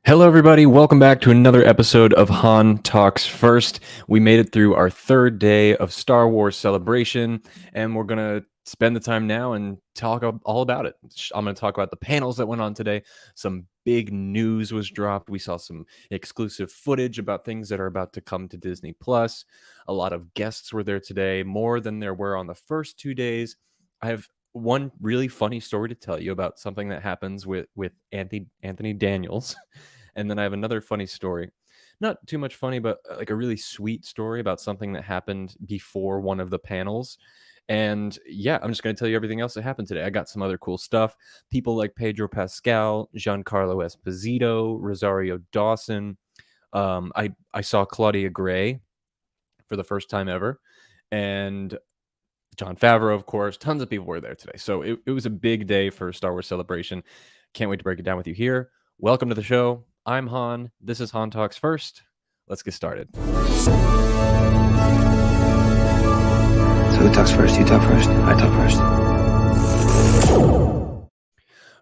Hello, everybody. Welcome back to another episode of Han Talks First. We made it through our third day of Star Wars Celebration, and we're going to spend the time now and talk all about it. I'm going to talk about the panels that went on today. Some big news was dropped. We saw some exclusive footage about things that are about to come to Disney Plus. A lot of guests were there today, more than there were on the first 2 days. I have one really funny story to tell you about something that happens with Anthony Daniels. And then I have another funny story. Not too much funny, but like a really sweet story about something that happened before one of the panels. And yeah, I'm just going to tell you everything else that happened today. I got some other cool stuff. People like Pedro Pascal, Giancarlo Esposito, Rosario Dawson. I saw Claudia Gray for the first time ever. And Jon Favreau, of course. Tons of people were there today. So it was a big day for Star Wars Celebration. Can't wait to break it down with you here. Welcome to the show. I'm Han. This is Han Talks First. Let's get started. So who talks first? You talk first? I talk first.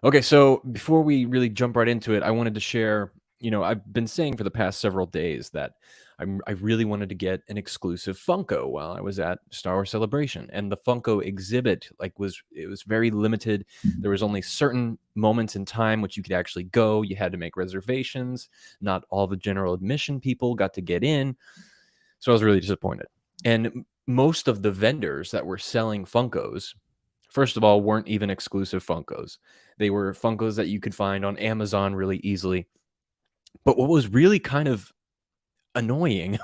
Okay, so before we really jump right into it, I wanted to share, I've been saying for the past several days that I really wanted to get an exclusive Funko while I was at Star Wars Celebration, and the Funko exhibit was very limited. There was only certain moments in time which you could actually go. You had to make reservations. Not all the general admission people got to get in, so I was really disappointed. And most of the vendors that were selling Funkos, first of all, weren't even exclusive Funkos. They were Funkos that you could find on Amazon really easily. But what was really kind of annoying,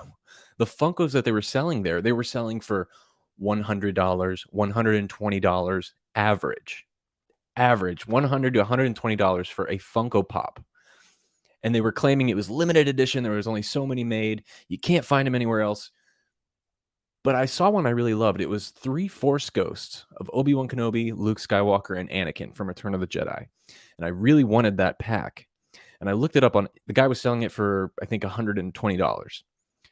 the Funkos that they were selling there, they were selling for $100, $120 average $100 to $120 for a Funko Pop. And they were claiming it was limited edition. There was only so many made. You can't find them anywhere else. But I saw one I really loved. It was 3 Force Ghosts of Obi-Wan Kenobi, Luke Skywalker, and Anakin from Return of the Jedi. And I really wanted that pack. And I looked it up on, the guy was selling it for, I think, $120.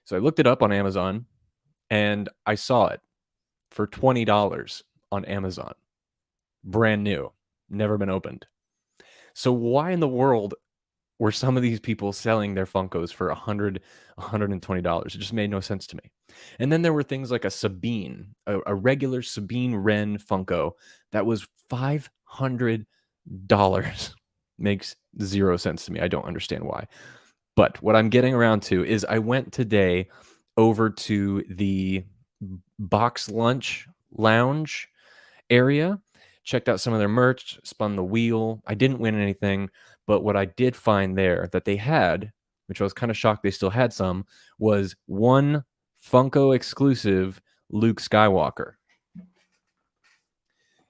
So I looked it up on Amazon, and I saw it for $20 on Amazon. Brand new, never been opened. So why in the world were some of these people selling their Funkos for $100, $120? It just made no sense to me. And then there were things like a Sabine, a regular Sabine Wren Funko that was $500. Makes zero sense to me. I don't understand why. But what I'm getting around to is I went today over to the box lunch lounge area, checked out some of their merch, spun the wheel. I didn't win anything, but what I did find there that they had, which I was kind of shocked they still had some, was one Funko exclusive Luke Skywalker.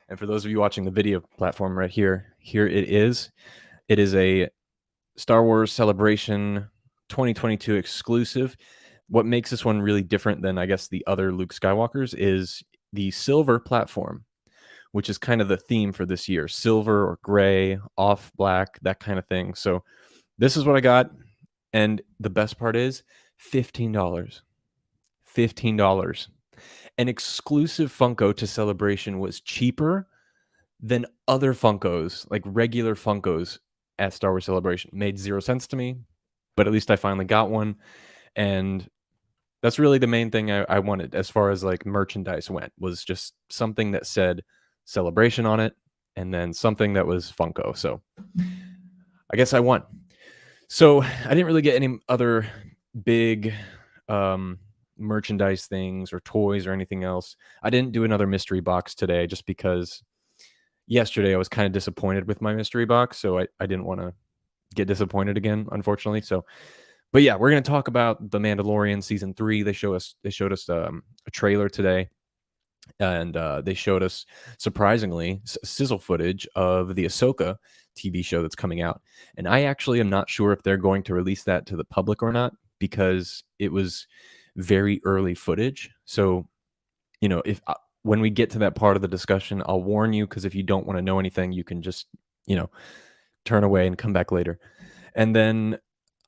And for those of you watching the video platform right here, here it is. It is a Star Wars Celebration 2022 exclusive. What makes this one really different than, I guess, the other Luke Skywalkers is the silver platform, which is kind of the theme for this year. Silver or gray, off black, that kind of thing. So this is what I got. And the best part is $15. $15. An exclusive Funko to Celebration was cheaper than other Funkos, like regular Funkos at Star Wars Celebration. Made zero sense to me, but at least I finally got one. And that's really the main thing I wanted as far as like merchandise went, was just something that said Celebration on it, and then something that was Funko. So I guess I won. So I didn't really get any other big merchandise things or toys or anything else. I didn't do another mystery box today just because yesterday I was kind of disappointed with my mystery box, so I didn't want to get disappointed again, unfortunately. So, but yeah, we're going to talk about The Mandalorian Season 3. They showed us a trailer today, and they showed us, surprisingly, sizzle footage of the Ahsoka TV show that's coming out. And I actually am not sure if they're going to release that to the public or not, because it was very early footage. So, if when we get to that part of the discussion, I'll warn you, because if you don't want to know anything, you can just, turn away and come back later. And then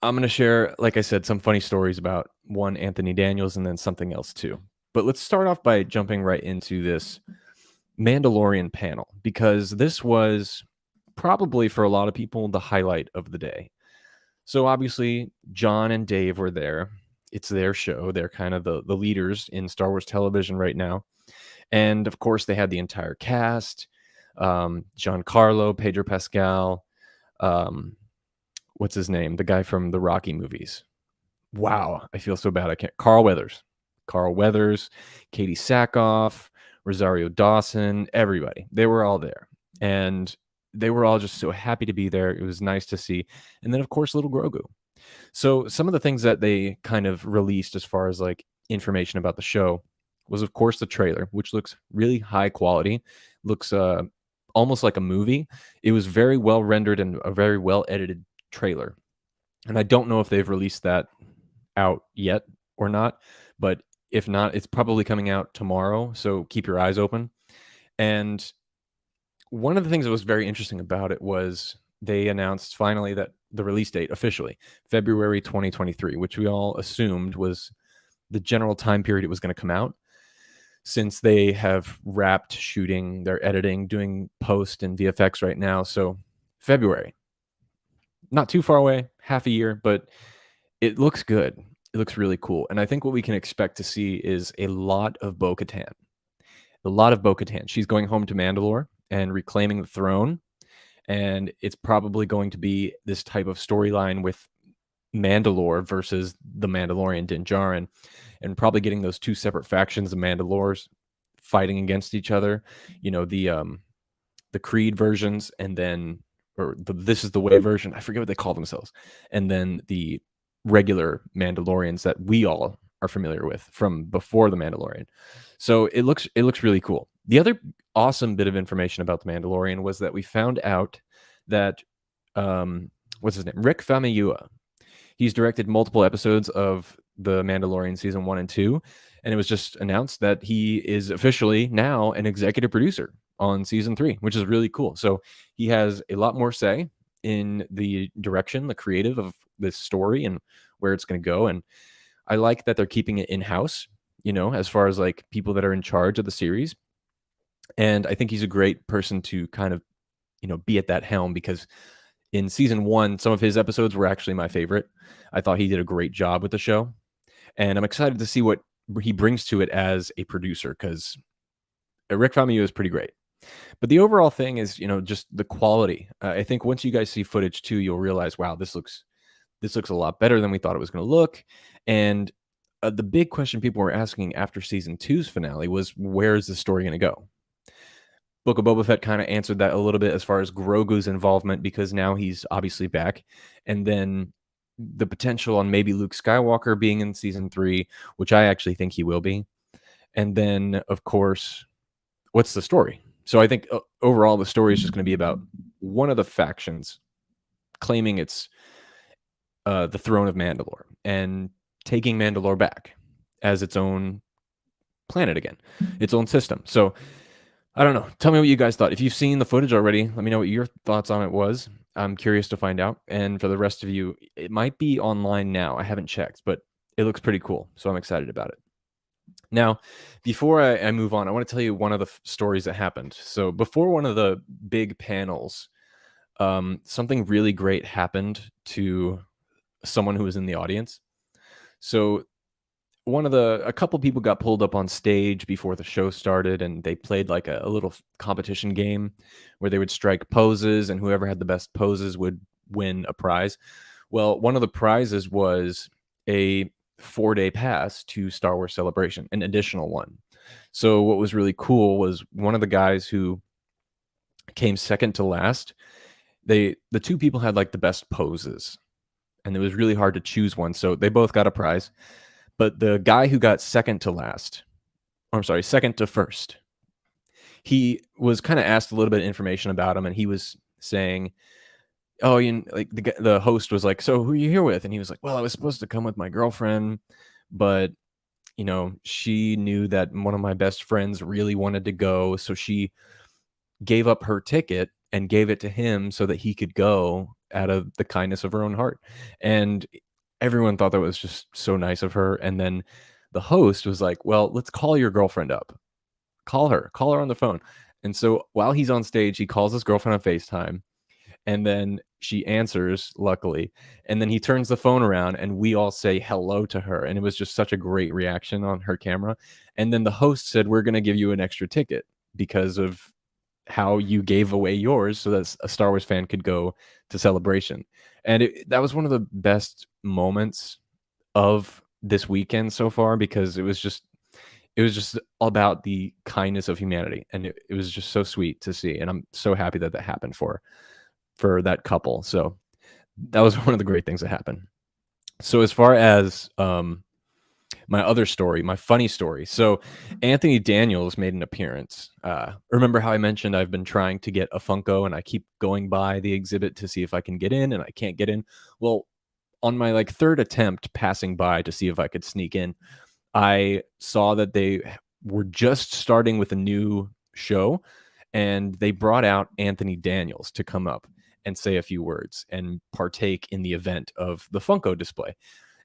I'm going to share, like I said, some funny stories about one Anthony Daniels and then something else too. But let's start off by jumping right into this Mandalorian panel, because this was probably for a lot of people the highlight of the day. So obviously, John and Dave were there. It's their show. They're kind of the leaders in Star Wars television right now. And of course, they had the entire cast, Giancarlo, Pedro Pascal, um, what's his name? The guy from the Rocky movies. Wow, I feel so bad. I can't. Carl Weathers, Katie Sackhoff, Rosario Dawson, everybody. They were all there. And they were all just so happy to be there. It was nice to see. And then, of course, little Grogu. So some of the things that they kind of released as far as like information about the show was, of course, the trailer, which looks really high quality, looks almost like a movie. It was very well rendered and a very well edited trailer. And I don't know if they've released that out yet or not, but if not, it's probably coming out tomorrow. So keep your eyes open. And one of the things that was very interesting about it was they announced finally that the release date officially, February 2023, which we all assumed was the general time period it was going to come out, since they have wrapped shooting, they're editing, doing post and VFX right now. So February, not too far away, half a year, but it looks good. It looks really cool. And I think what we can expect to see is a lot of Bo-Katan. A lot of Bo-Katan. She's going home to Mandalore and reclaiming the throne. And it's probably going to be this type of storyline with Mandalore versus the Mandalorian Din Djarin, and probably getting those two separate factions of Mandalores fighting against each other. You know, the Creed versions, and then or the This Is the Way version. I forget what they call themselves, and then the regular Mandalorians that we all are familiar with from before the Mandalorian. So it looks really cool. The other awesome bit of information about the Mandalorian was that we found out that what's his name? Rick Famuyiwa. He's directed multiple episodes of the Mandalorian season 1 and 2, and it was just announced that he is officially now an executive producer on season 3, which is really cool. So he has a lot more say in the direction, the creative of this story and where it's going to go. And I like that they're keeping it in-house, you know, as far as like people that are in charge of the series. And I think he's a great person to kind of, you know, be at that helm, because in season 1, some of his episodes were actually my favorite. I thought he did a great job with the show. And I'm excited to see what he brings to it as a producer, because Rick Famuyiwa is pretty great. But the overall thing is, you know, just the quality. I think once you guys see footage too, you'll realize, wow, this looks a lot better than we thought it was going to look. And the big question people were asking after season 2's finale was, where is the story going to go? Book of Boba Fett kind of answered that a little bit as far as Grogu's involvement, because now he's obviously back. And then the potential on maybe Luke Skywalker being in season 3, which I actually think he will be. And then, of course, what's the story? So I think overall the story is just going to be about one of the factions claiming it's the throne of Mandalore and taking Mandalore back as its own planet again, its own system. So I don't know. Tell me what you guys thought. If you've seen the footage already, let me know what your thoughts on it was. I'm curious to find out. And for the rest of you, it might be online now. I haven't checked, but it looks pretty cool. So I'm excited about it. Now, before I move on, I want to tell you one of the stories that happened. So before one of the big panels, something really great happened to someone who was in the audience. So a couple people got pulled up on stage before the show started, and they played like a little competition game where they would strike poses, and whoever had the best poses would win a prize. Well, one of the prizes was a 4-day pass to Star Wars Celebration, an additional one. So what was really cool was one of the guys who came second to last, the two people had like the best poses, and it was really hard to choose one. So they both got a prize. But the guy who got second to first, he was kind of asked a little bit of information about him, and he was saying, "Oh, like the host was like, so who are you here with?" And he was like, "Well, I was supposed to come with my girlfriend, but you know, she knew that one of my best friends really wanted to go, so she gave up her ticket and gave it to him so that he could go out of the kindness of her own heart." And everyone thought that was just so nice of her. And then the host was like, "Well, let's call your girlfriend up. Call her on the phone." And so while he's on stage, he calls his girlfriend on FaceTime. And then she answers, luckily, and then he turns the phone around and we all say hello to her, and it was just such a great reaction on her camera. And then the host said, "We're gonna give you an extra ticket because of how you gave away yours so that a Star Wars fan could go to Celebration." And that was one of the best moments of this weekend so far because it was just about the kindness of humanity, and it was just so sweet to see, and I'm so happy that that happened for that couple. So that was one of the great things that happened. So as far as my other story, my funny story. So Anthony Daniels made an appearance. Remember how I mentioned I've been trying to get a Funko and I keep going by the exhibit to see if I can get in and I can't get in. Well, on my like third attempt passing by to see if I could sneak in, I saw that they were just starting with a new show and they brought out Anthony Daniels to come up and say a few words and partake in the event of the Funko display.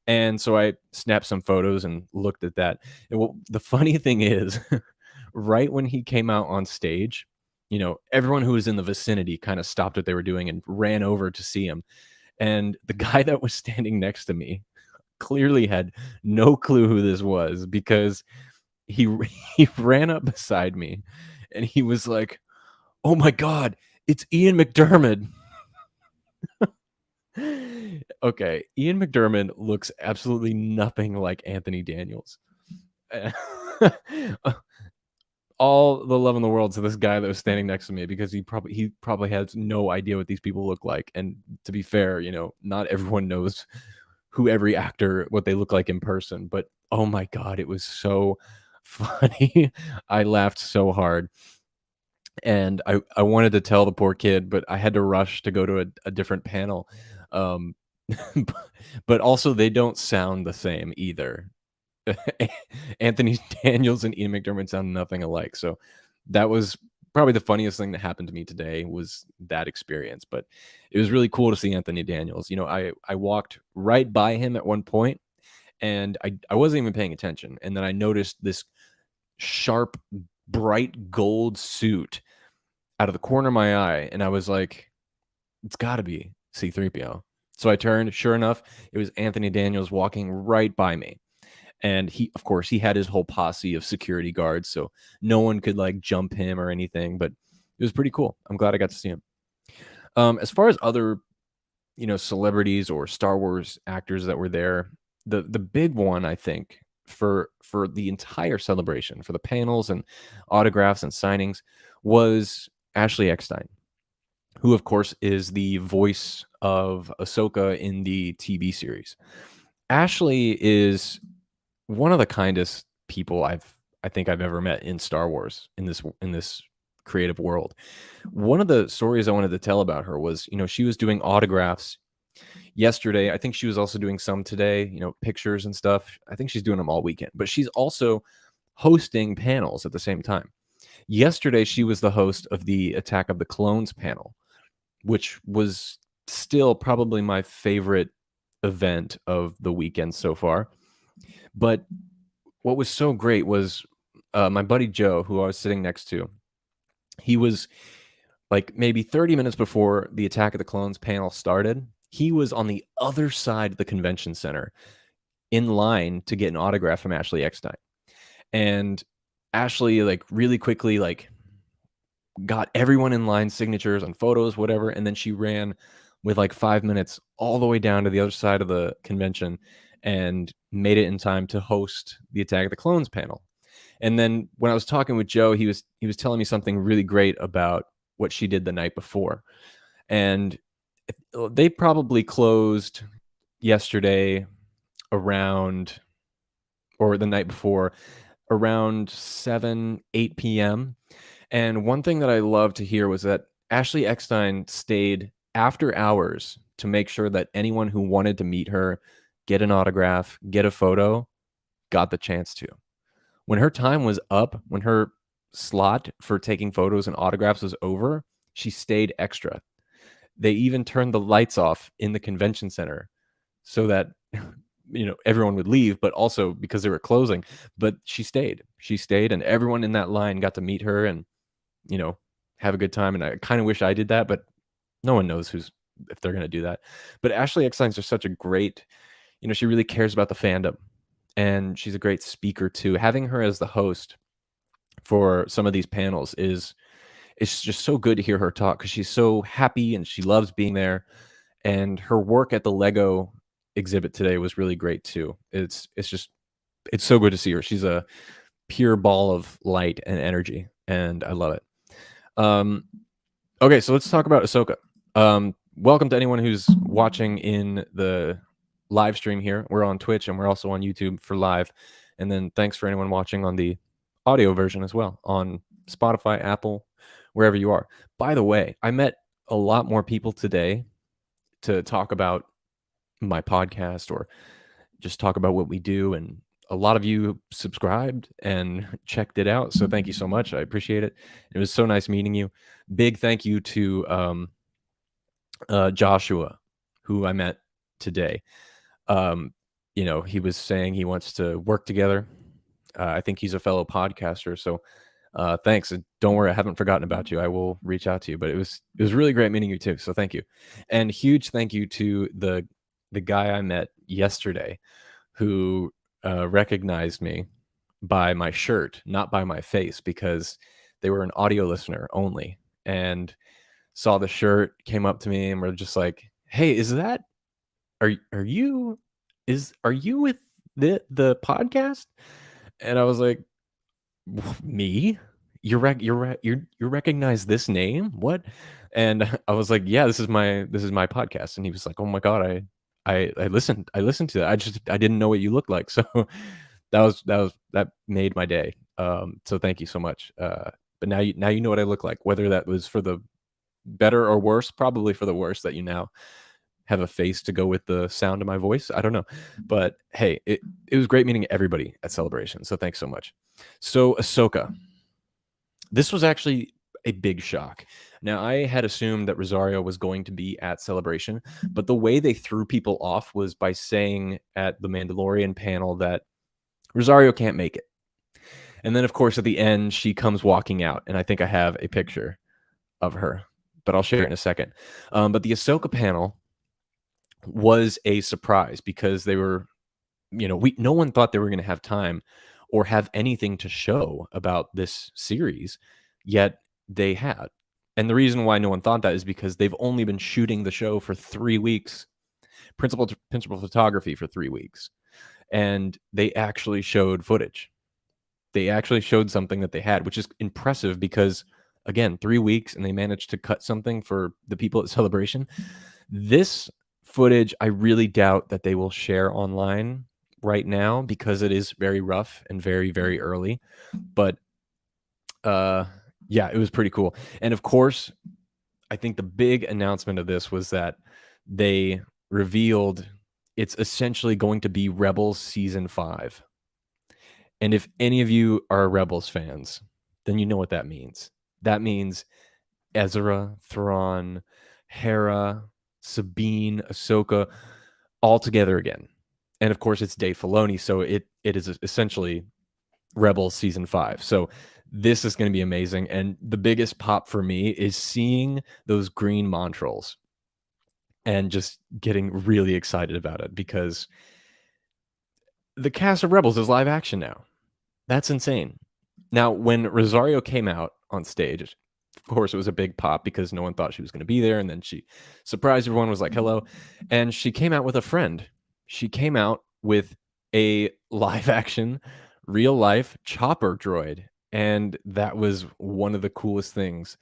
And so I snapped some photos and looked at that. And well, the funny thing is, right when he came out on stage, everyone who was in the vicinity kind of stopped what they were doing and ran over to see him. And the guy that was standing next to me clearly had no clue who this was because he he ran up beside me and he was like, "Oh my God, it's Ian McDermott." Okay, Ian McDermott looks absolutely nothing like Anthony Daniels. All the love in the world to this guy that was standing next to me because he probably has no idea what these people look like. And to be fair, not everyone knows who every actor what they look like in person. But oh my God, it was so funny. I laughed so hard. And I wanted to tell the poor kid, but I had to rush to go to a different panel. Um, but also they don't sound the same either. Anthony Daniels and Ian McDermott sound nothing alike. So that was probably the funniest thing that happened to me today was that experience. But it was really cool to see Anthony Daniels. I walked right by him at one point and I wasn't even paying attention. And then I noticed this sharp, bright gold suit out of the corner of my eye. And I was like, it's got to be C-3PO. So I turned, sure enough, it was Anthony Daniels walking right by me. And of course, he had his whole posse of security guards, so no one could like jump him or anything, but it was pretty cool. I'm glad I got to see him. As far as other, celebrities or Star Wars actors that were there, the big one, I think, for the entire celebration, for the panels and autographs and signings, was Ashley Eckstein, who of course is the voice of Ahsoka in the TV series. Ashley is one of the kindest people I think I've ever met in Star Wars in this creative world. One of the stories I wanted to tell about her was, she was doing autographs yesterday. I think she was also doing some today, pictures and stuff. I think she's doing them all weekend, but she's also hosting panels at the same time. Yesterday, she was the host of the Attack of the Clones panel, which was still probably my favorite event of the weekend so far. But what was so great was my buddy Joe, who I was sitting next to. He was like maybe 30 minutes before the Attack of the Clones panel started. He was on the other side of the convention center in line to get an autograph from Ashley Eckstein. And Ashley, like, really quickly, like, got everyone in line signatures and photos, whatever. And then she ran with like 5 minutes all the way down to the other side of the convention and made it in time to host the Attack of the Clones panel. And then when I was talking with Joe, he was telling me something really great about what she did the night before. And they probably closed yesterday around, or the night before, around 7, 8 p.m. And one thing that I love to hear was that Ashley Eckstein stayed after hours to make sure that anyone who wanted to meet her, get an autograph, get a photo, got the chance to. When her time was up, when her slot for taking photos and autographs was over, she stayed extra. They even turned the lights off in the convention center so that everyone would leave, but also because they were closing. But she stayed, and everyone in that line got to meet her and have a good time. And I kind of wish I did that, but no one knows if they're gonna do that. But Ashley Eckstein's just such a great, she really cares about the fandom, and she's a great speaker too. Having her as the host for some of these panels is it's just so good to hear her talk because she's so happy and she loves being there. And her work at the Lego exhibit today was really great too. It's so good to see her. She's a pure ball of light and energy, and I love it. Okay, so let's talk about Ahsoka. Welcome to anyone who's watching in the live stream here. We're on Twitch and we're also on YouTube for live. And then thanks for anyone watching on the audio version as well on Spotify, Apple, wherever you are. By the way, I met a lot more people today to talk about my podcast or just talk about what we do. And a lot of you subscribed and checked it out. So thank you so much. I appreciate it. It was so nice meeting you. Big thank you to Joshua, who I met today. He was saying he wants to work together. I think he's a fellow podcaster. So thanks. And don't worry, I haven't forgotten about you. I will reach out to you. But it was really great meeting you too. So thank you. And huge thank you to the guy I met yesterday who recognized me by my shirt, not by my face, because they were an audio listener only, and saw the shirt, came up to me, and were just like, "Hey, is that are you with the podcast?" And I was like, "Me? You recognize this name? What?" And I was like, "Yeah, this is my podcast." And he was like, "Oh my god, I listened to that. I didn't know what you looked like." So that made my day. So thank you so much. But now you know what I look like, whether that was for the better or worse, probably for the worse that you now have a face to go with the sound of my voice. I don't know. But hey, it was great meeting everybody at Celebration. So thanks so much. So Ahsoka. This was actually a big shock. Now, I had assumed that Rosario was going to be at Celebration, but the way they threw people off was by saying at the Mandalorian panel that Rosario can't make it. And then, of course, at the end, she comes walking out, and I think I have a picture of her, but I'll share it in a second. But the Ahsoka panel was a surprise because they were, no one thought they were going to have time or have anything to show about this series, yet they had. And the reason why no one thought that is because they've only been shooting the show for 3 weeks, principal photography for 3 weeks, and they actually showed footage. They actually showed something that they had, which is impressive because, again, 3 weeks and they managed to cut something for the people at Celebration. This footage, I really doubt that they will share online right now because it is very rough and very, very early. But yeah, it was pretty cool. And of course, I think the big announcement of this was that they revealed it's essentially going to be Rebels Season 5. And if any of you are Rebels fans, then you know what that means. That means Ezra, Thrawn, Hera, Sabine, Ahsoka, all together again. And of course, it's Dave Filoni, so it is essentially Rebels Season 5. So this is going to be amazing. And the biggest pop for me is seeing those green Montrals and just getting really excited about it because the cast of Rebels is live action now. That's insane. Now, when Rosario came out on stage, of course, it was a big pop because no one thought she was going to be there. And then she surprised everyone, was like, hello. And she came out with a friend. She came out with a live action, real life chopper droid. And that was one of the coolest things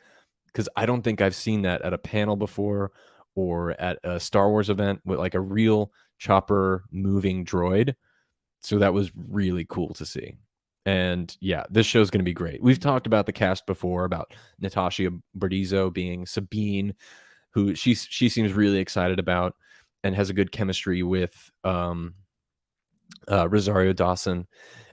because I don't think I've seen that at a panel before or at a Star Wars event with like a real chopper moving droid. So that was really cool to see. And yeah, this show's going to be great. We've talked about the cast before, about Natasha Bordizzo being Sabine, who she seems really excited about and has a good chemistry with Rosario Dawson.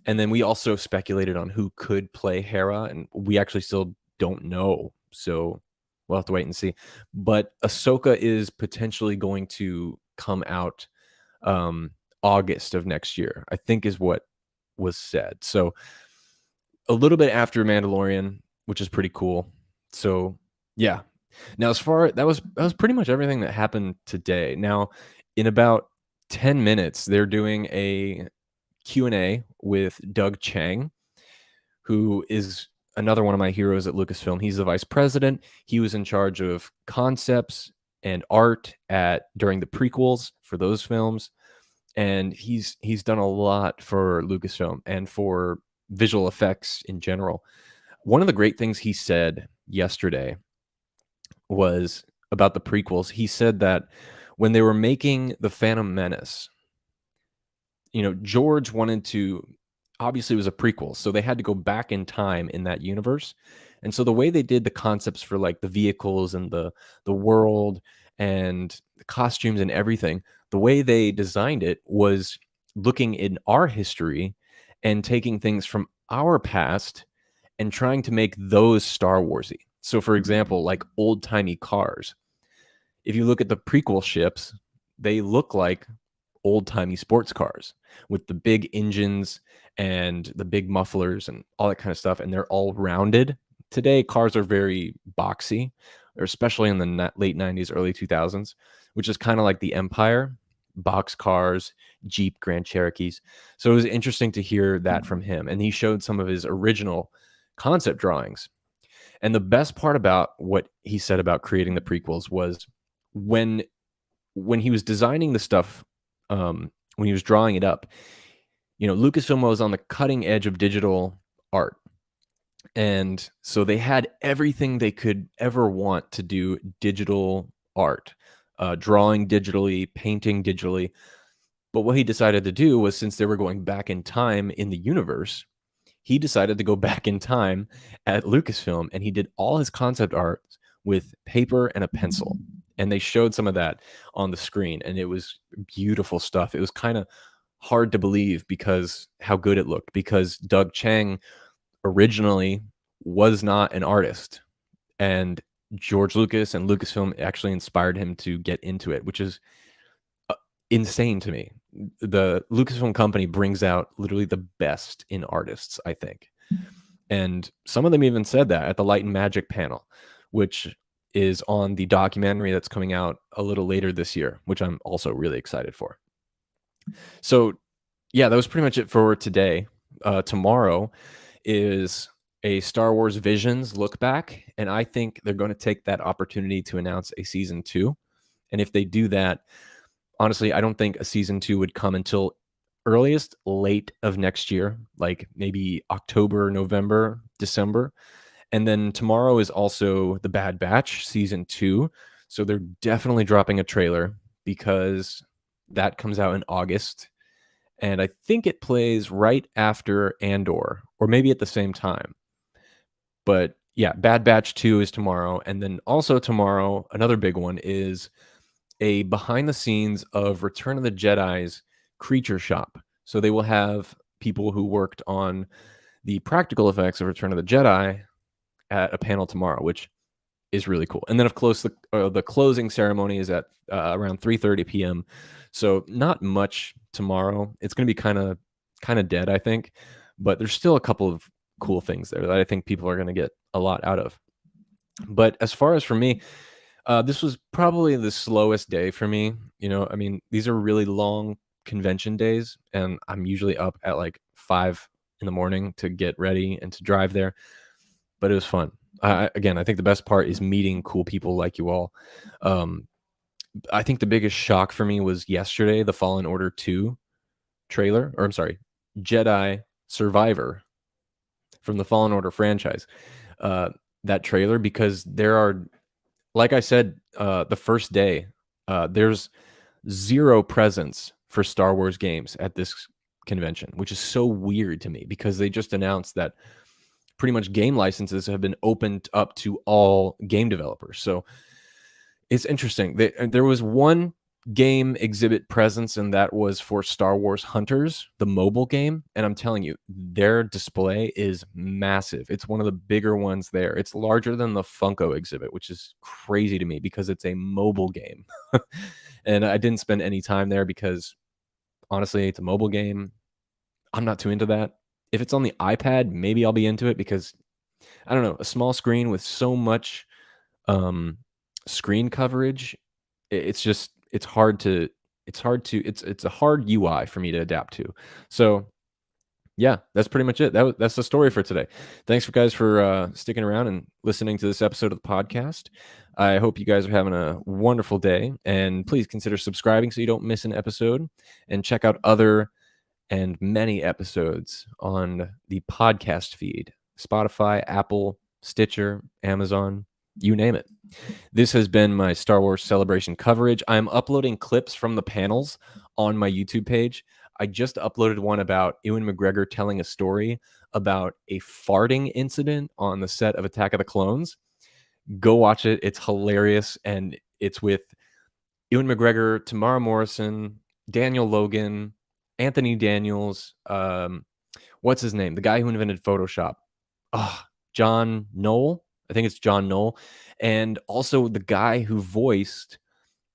And then we also speculated on who could play Hera, and we actually still don't know. So we'll have to wait and see. But Ahsoka is potentially going to come out August of next year, I think is what was said. So a little bit after Mandalorian, which is pretty cool. So yeah, Now, as far that was pretty much everything that happened today. Now, in about 10 minutes, they're doing a Q&A with Doug Chang, who is another one of my heroes at Lucasfilm. He's the vice president. He was in charge of concepts and art at during the prequels for those films, and he's done a lot for Lucasfilm and for visual effects in general. One of the great things he said yesterday was about the prequels. He said that when they were making The Phantom Menace, George wanted to, obviously it was a prequel, so they had to go back in time in that universe. And so the way they did the concepts for like the vehicles and the world and the costumes and everything, the way they designed it was looking in our history and taking things from our past and trying to make those Star Warsy. So for example, like old-timey cars. If you look at the prequel ships, they look like old-timey sports cars with the big engines and the big mufflers and all that kind of stuff, and they're all rounded. Today, cars are very boxy, or especially in the late 90s, early 2000s, which is kind of like the Empire, box cars, Jeep Grand Cherokees. So it was interesting to hear that from him, and he showed some of his original concept drawings. And the best part about what he said about creating the prequels was when he was designing the stuff, when he was drawing it up, Lucasfilm was on the cutting edge of digital art. And so they had everything they could ever want to do digital art, drawing digitally, painting digitally. But what he decided to do was, since they were going back in time in the universe, he decided to go back in time at Lucasfilm, and he did all his concept art with paper and a pencil. And they showed some of that on the screen, and it was beautiful stuff. It was kind of hard to believe because how good it looked, because Doug Chang originally was not an artist, and George Lucas and Lucasfilm actually inspired him to get into it, which is insane to me. The Lucasfilm company brings out literally the best in artists, I think. And some of them even said that at the Light and Magic panel, which is on the documentary that's coming out a little later this year, which I'm also really excited for. So, yeah, that was pretty much it for today. Tomorrow is a Star Wars Visions look back, and I think they're going to take that opportunity to announce a season 2. And if they do that, honestly, I don't think a season 2 would come until earliest late of next year, like maybe October, November, December. And then tomorrow is also The Bad Batch season 2. So they're definitely dropping a trailer because that comes out in August. And I think it plays right after Andor, or maybe at the same time. But yeah, Bad Batch 2 is tomorrow. And then also tomorrow, another big one is a behind the scenes of Return of the Jedi's creature shop. So they will have people who worked on the practical effects of Return of the Jedi at a panel tomorrow, which is really cool. And then, of course, the closing ceremony is at around 3:30 p.m. So not much tomorrow. It's going to be kind of dead, I think. But there's still a couple of cool things there that I think people are going to get a lot out of. But as far as for me, this was probably the slowest day for me. I mean, these are really long convention days, and I'm usually up at like 5 in the morning to get ready and to drive there. But it was fun. Again, I think the best part is meeting cool people like you all. I think the biggest shock for me was yesterday, the Fallen Order 2 trailer, or I'm sorry, Jedi Survivor from the Fallen Order franchise. That trailer, because there are, like I said, the first day, there's zero presence for Star Wars games at this convention, which is so weird to me because they just announced that pretty much game licenses have been opened up to all game developers. So it's interesting. There was one game exhibit presence, and that was for Star Wars Hunters, the mobile game. And I'm telling you, their display is massive. It's one of the bigger ones there. It's larger than the Funko exhibit, which is crazy to me because it's a mobile game. And I didn't spend any time there because, honestly, it's a mobile game. I'm not too into that. If it's on the iPad, maybe I'll be into it because, I don't know, a small screen with so much screen coverage. It's just it's hard to it's a hard UI for me to adapt to. So yeah, that's pretty much it. That's the story for today. Thanks for guys for sticking around and listening to this episode of the podcast. I hope you guys are having a wonderful day, and please consider subscribing so you don't miss an episode, and check out other and many episodes on the podcast feed: Spotify, Apple, Stitcher, Amazon, you name it. This has been my Star Wars Celebration coverage. I'm uploading clips from the panels on my YouTube page. I just uploaded one about Ewan McGregor telling a story about a farting incident on the set of Attack of the Clones. Go watch it. It's hilarious, and it's with Ewan McGregor, Tamara Morrison, Daniel Logan, Anthony Daniels, what's his name? The guy who invented Photoshop. John Knoll. I think it's John Knoll. And also the guy who voiced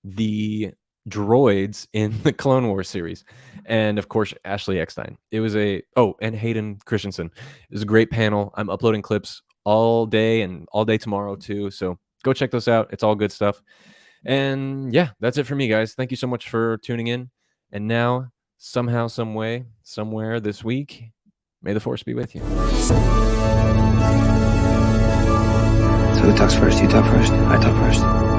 the droids in the Clone Wars series. And of course, Ashley Eckstein. It was and Hayden Christensen. It was a great panel. I'm uploading clips all day and all day tomorrow too. So go check those out. It's all good stuff. And yeah, that's it for me, guys. Thank you so much for tuning in. And now, somehow, some way, somewhere this week, may the Force be with you. So who talks first? You talk first? I talk first.